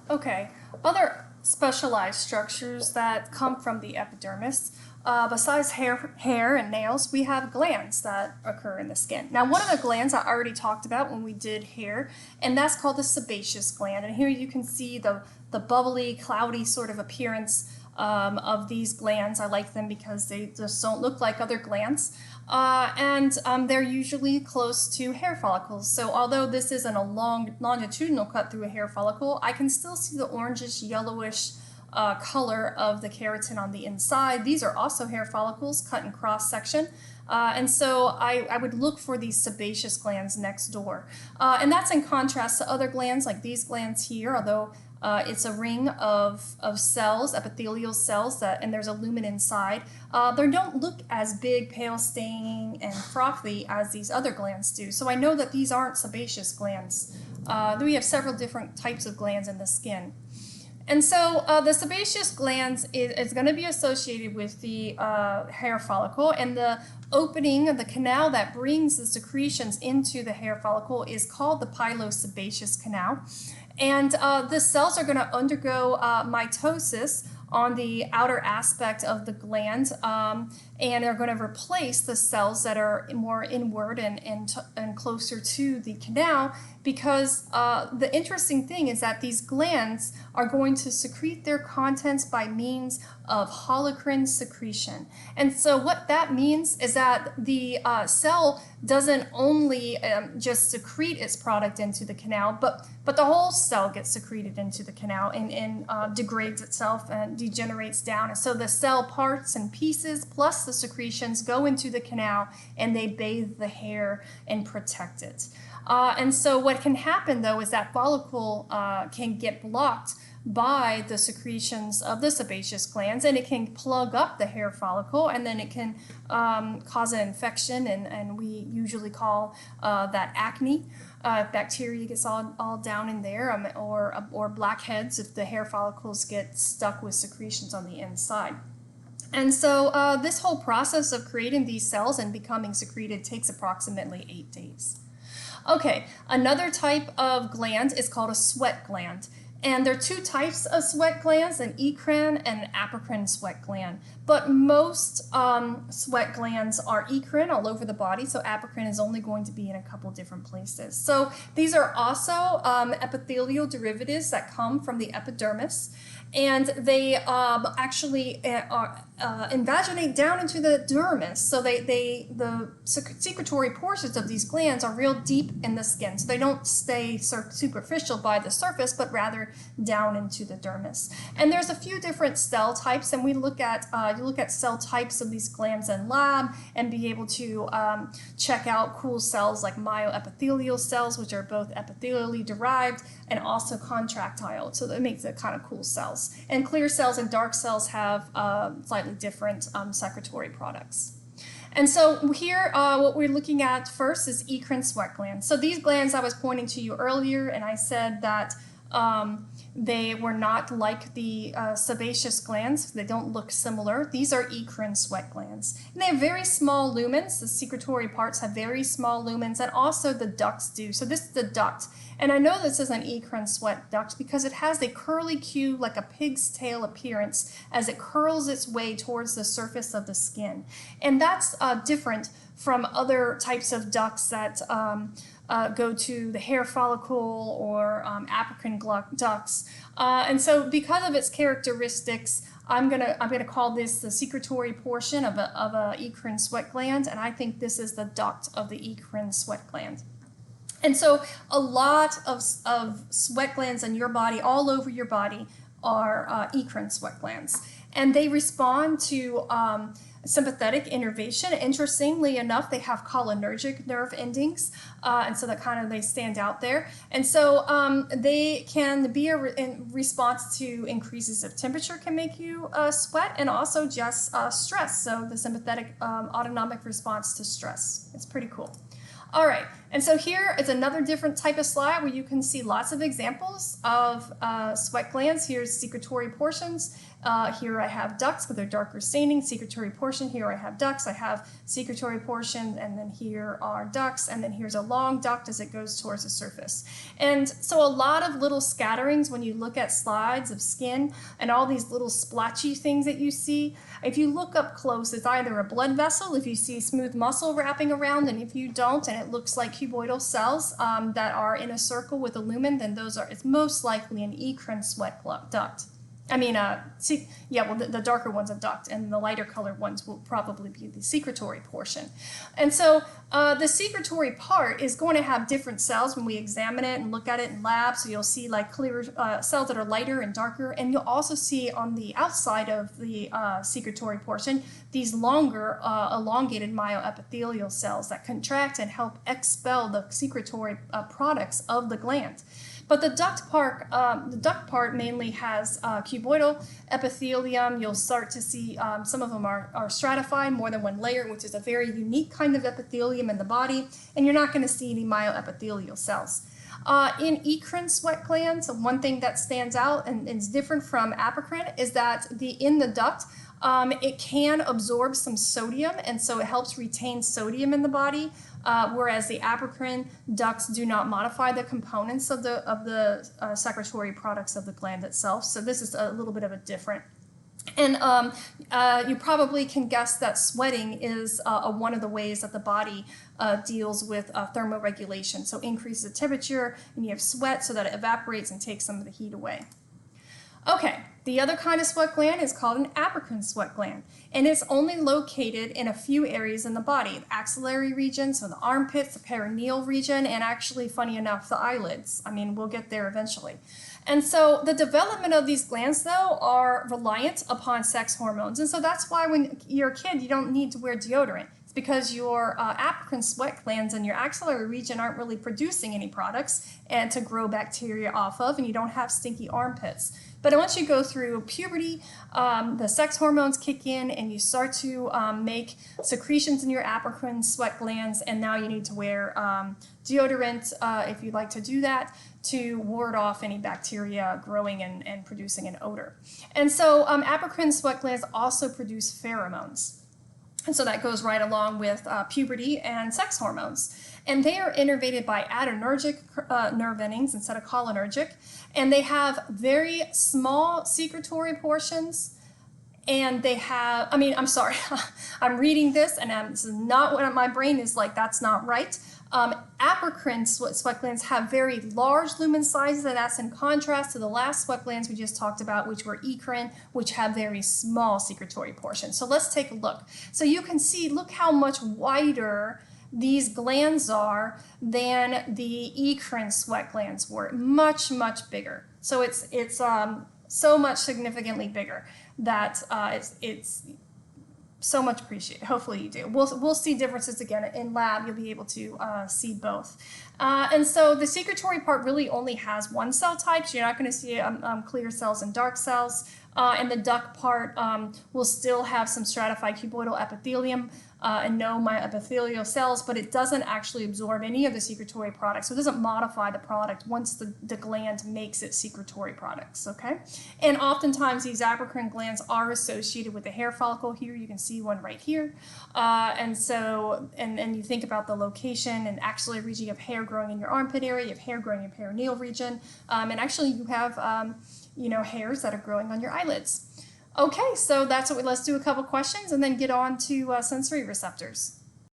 Okay, other specialized structures that come from the epidermis, besides hair and nails, we have glands that occur in the skin. Now, one of the glands I already talked about when we did hair, and that's called the sebaceous gland. And here you can see the bubbly, cloudy sort of appearance of these glands. I like them because they just don't look like other glands. And they're usually close to hair follicles. So although this isn't a longitudinal cut through a hair follicle, I can still see the orangish, yellowish color of the keratin on the inside. These are also hair follicles cut in cross section. And so I would look for these sebaceous glands next door. And that's in contrast to other glands like these glands here, although it's a ring of cells, epithelial cells, and there's a lumen inside. They don't look as big, pale staining, and frothy as these other glands do. So I know that these aren't sebaceous glands. We have several different types of glands in the skin. And so the sebaceous glands is going to be associated with the hair follicle, and the opening of the canal that brings the secretions into the hair follicle is called the pilosebaceous canal. And the cells are going to undergo mitosis on the outer aspect of the gland, and are going to replace the cells that are more inward and closer to the canal, because the interesting thing is that these glands are going to secrete their contents by means of holocrine secretion. And so what that means is that the cell doesn't only just secrete its product into the canal, but the whole cell gets secreted into the canal and degrades itself and degenerates down. And so the cell parts and pieces plus the secretions go into the canal, and they bathe the hair and protect it. And so what can happen, though, is that follicle can get blocked by the secretions of the sebaceous glands, and it can plug up the hair follicle, and then it can cause an infection, and we usually call that acne. Bacteria gets all down in there, or blackheads if the hair follicles get stuck with secretions on the inside. And so this whole process of creating these cells and becoming secreted takes approximately 8 days. Okay, another type of gland is called a sweat gland. And there are two types of sweat glands, an eccrine and an apocrine sweat gland. But most sweat glands are eccrine all over the body, so apocrine is only going to be in a couple different places. So these are also epithelial derivatives that come from the epidermis, and they actually invaginate down into the dermis. So the secretory portions of these glands are real deep in the skin. So they don't stay superficial by the surface, but rather down into the dermis. And there's a few different cell types, and we look at you look at cell types of these glands in lab and be able to check out cool cells like myoepithelial cells, which are both epithelially derived and also contractile. So that makes it kind of cool cells. And clear cells and dark cells have slightly different secretory products. And so here, what we're looking at first is eccrine sweat glands. So these glands I was pointing to you earlier, and I said that they were not like the sebaceous glands. They don't look similar. These are eccrine sweat glands. And they have very small lumens. The secretory parts have very small lumens, and also the ducts do. So this is the duct. And I know this is an eccrine sweat duct because it has a curly Q, like a pig's tail appearance, as it curls its way towards the surface of the skin. And that's different from other types of ducts that go to the hair follicle or apocrine ducts. And so because of its characteristics, I'm gonna call this the secretory portion of a eccrine sweat gland, and I think this is the duct of the eccrine sweat gland. And so a lot of sweat glands in your body, all over your body, are eccrine sweat glands. And they respond to sympathetic innervation. Interestingly enough, they have cholinergic nerve endings, and so that kind of, they stand out there. And so they can be in response to increases of temperature can make you sweat, and also just stress. So the sympathetic autonomic response to stress. It's pretty cool. All right. And so here is another different type of slide where you can see lots of examples of sweat glands. Here's secretory portions. Here I have ducts with their darker staining, secretory portion. Here I have ducts, I have secretory portion, and then here are ducts, and then here's a long duct as it goes towards the surface. And so a lot of little scatterings when you look at slides of skin and all these little splotchy things that you see. If you look up close, it's either a blood vessel, if you see smooth muscle wrapping around, and if you don't, and it looks like cuboidal cells that are in a circle with a lumen, then it's most likely an eccrine sweat duct. I mean, the darker one's a duct, and the lighter colored ones will probably be the secretory portion. And so the secretory part is going to have different cells when we examine it and look at it in lab. So you'll see like clear cells that are lighter and darker, and you'll also see on the outside of the secretory portion these longer, elongated myoepithelial cells that contract and help expel the secretory products of the gland. But the duct part mainly has cuboidal epithelium. You'll start to see some of them are stratified, more than one layer, which is a very unique kind of epithelium in the body, and you're not going to see any myoepithelial cells. In eccrine sweat glands, one thing that stands out and is different from apocrine is that in the duct, it can absorb some sodium, and so it helps retain sodium in the body. Whereas the apocrine ducts do not modify the components of the secretory products of the gland itself. So this is a little bit of a different. And you probably can guess that sweating is one of the ways that the body deals with thermoregulation. So increases the temperature, and you have sweat so that it evaporates and takes some of the heat away. Okay, the other kind of sweat gland is called an apocrine sweat gland, and it's only located in a few areas in the body: the axillary region, so the armpits, the perineal region, and actually, funny enough, the eyelids. I mean, we'll get there eventually. And so the development of these glands, though, are reliant upon sex hormones, and so that's why when you're a kid, you don't need to wear deodorant. It's because your apocrine sweat glands in your axillary region aren't really producing any products and to grow bacteria off of, and you don't have stinky armpits. But once you go through puberty, the sex hormones kick in, and you start to make secretions in your apocrine sweat glands, and now you need to wear deodorant if you'd like to do that to ward off any bacteria growing and producing an odor. And so apocrine sweat glands also produce pheromones. And so that goes right along with puberty and sex hormones. And they are innervated by adrenergic nerve endings instead of cholinergic. And they have very small secretory portions. And they have, I'm reading this, and this is not what my brain is like, that's not right. Apocrine sweat glands have very large lumen sizes, and that's in contrast to the last sweat glands we just talked about, which were eccrine, which have very small secretory portions. So let's take a look. So you can see, look how much wider these glands are than the eccrine sweat glands were. Much, much bigger. So it's so much significantly bigger that it's so much appreciated. Hopefully you do. We'll see differences again in lab. You'll be able to see both. And so the secretory part really only has one cell type, so you're not going to see clear cells and dark cells. And the duct part will still have some stratified cuboidal epithelium and no myoepithelial cells, but it doesn't actually absorb any of the secretory products. So it doesn't modify the product once the gland makes its secretory products, okay? And oftentimes these apocrine glands are associated with the hair follicle. Here you can see one right here. And you think about the location and axillary region, you have hair growing in your armpit area, you have hair growing in your perineal region, and actually you have hairs that are growing on your eyelids. Okay, so let's do a couple questions and then get on to sensory receptors.